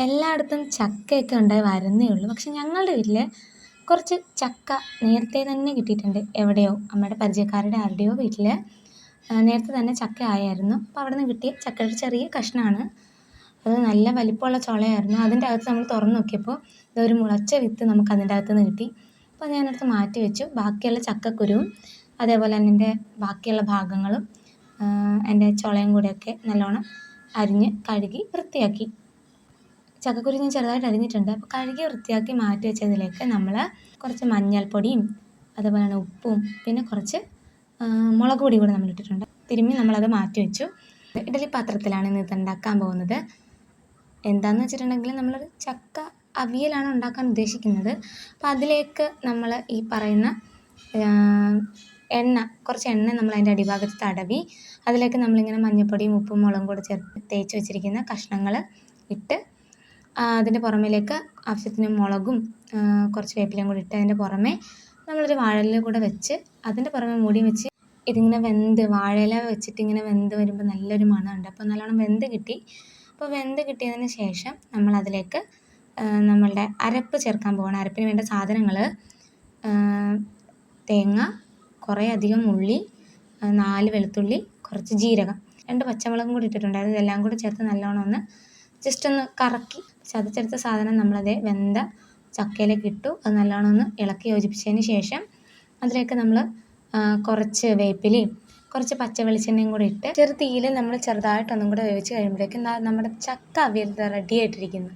എല്ലായിടത്തും ചക്കയൊക്കെ ഉണ്ടായി വരുന്നേ ഉള്ളൂ. പക്ഷെ ഞങ്ങളുടെ വീട്ടിൽ കുറച്ച് ചക്ക നേരത്തെ തന്നെ കിട്ടിയിട്ടുണ്ട്. എവിടെയോ അമ്മയുടെ പരിചയക്കാരുടെ ആരുടെയോ വീട്ടിൽ നേരത്തെ തന്നെ ചക്ക ആയായിരുന്നു. അപ്പോൾ അവിടെ നിന്ന് കിട്ടിയ ചക്കയുടെ ചെറിയ കഷ്ണമാണ്. അത് നല്ല വലിപ്പമുള്ള ചുളയായിരുന്നു. അതിൻ്റെ അകത്ത് നമ്മൾ തുറന്ന് നോക്കിയപ്പോൾ ഇതൊരു മുളച്ച വിത്ത് നമുക്ക് അതിൻ്റെ അകത്ത് നിന്ന് കിട്ടി. അപ്പോൾ ഞാനടുത്ത് മാറ്റി വെച്ചു. ബാക്കിയുള്ള ചക്കക്കുരുവും അതേപോലെ തന്നെ എൻ്റെ ബാക്കിയുള്ള ഭാഗങ്ങളും എൻ്റെ ചുളയും കൂടെയൊക്കെ നല്ലോണം അരിഞ്ഞ് കഴുകി വൃത്തിയാക്കി. ചക്കക്കുരു ഞാൻ ചെറുതായിട്ട് അരിഞ്ഞിട്ടുണ്ട്. അപ്പോൾ കഴുകി വൃത്തിയാക്കി മാറ്റി വെച്ചതിലേക്ക് നമ്മൾ കുറച്ച് മഞ്ഞൾപ്പൊടിയും അതുപോലെ തന്നെ ഉപ്പും പിന്നെ കുറച്ച് മുളക് പൊടി കൂടെ നമ്മൾ ഇട്ടിട്ടുണ്ട്. തിരുമ്മി നമ്മളത് മാറ്റി വെച്ചു. ഇഡലി പാത്രത്തിലാണ് ഇന്ന് ഇത് ഉണ്ടാക്കാൻ പോകുന്നത്. എന്താണെന്ന് വെച്ചിട്ടുണ്ടെങ്കിൽ നമ്മളൊരു ചക്ക അവിയലാണ് ഉണ്ടാക്കാൻ ഉദ്ദേശിക്കുന്നത്. അപ്പോൾ അതിലേക്ക് നമ്മൾ ഈ പറയുന്ന കുറച്ച് എണ്ണ നമ്മൾ അതിൻ്റെ അടിഭാഗത്ത് തടവി അതിലേക്ക് നമ്മളിങ്ങനെ മഞ്ഞൾപ്പൊടിയും ഉപ്പും മുളകും കൂടെ ചേർത്ത് തേച്ച് വെച്ചിരിക്കുന്ന കഷ്ണങ്ങൾ ഇട്ട് അതിൻ്റെ പുറമേലേക്ക് ആവശ്യത്തിന് മുളകും കുറച്ച് വേപ്പിലയും കൂടി ഇട്ട് അതിൻ്റെ പുറമെ നമ്മളൊരു വാഴയില കൂടെ വെച്ച് അതിൻ്റെ പുറമെ മൂടി വെച്ച് ഇതിങ്ങനെ വാഴയില വെച്ചിട്ട് ഇങ്ങനെ വെന്ത് വരുമ്പോൾ നല്ലൊരു മണമുണ്ട്. അപ്പോൾ നല്ലോണം വെന്ത് കിട്ടി. അപ്പോൾ വെന്ത് കിട്ടിയതിന് ശേഷം നമ്മളതിലേക്ക് നമ്മളുടെ അരപ്പ് ചേർക്കാൻ പോകണം. അരപ്പിന് വേണ്ട സാധനങ്ങൾ തേങ്ങ, കുറേ അധികം ഉള്ളി, 4 വെളുത്തുള്ളി, കുറച്ച് ജീരകം, 2 പച്ചമുളകും കൂടി ഇട്ടിട്ടുണ്ടായിരുന്നു. ഇതെല്ലാം കൂടി ചേർത്ത് നല്ലോണം ഒന്ന് ജസ്റ്റ് ഒന്ന് കറക്കി ചതച്ചെടുത്ത സാധനം നമ്മളത് വെന്ത ചക്കയിലേക്ക് ഇട്ടു. അത് നല്ലോണം ഒന്ന് ഇളക്കി യോജിപ്പിച്ചതിന് ശേഷം അതിലേക്ക് നമ്മൾ കുറച്ച് വേപ്പിലയും കുറച്ച് പച്ച വെളിച്ചെണ്ണയും കൂടി ഇട്ട് ചെറു തീയിൽ നമ്മൾ ചെറുതായിട്ടൊന്നും കൂടെ വേവിച്ച് കഴിയുമ്പോഴേക്കും നമ്മുടെ ചക്ക അവിയൽ റെഡി ആയിട്ടിരിക്കുന്നു.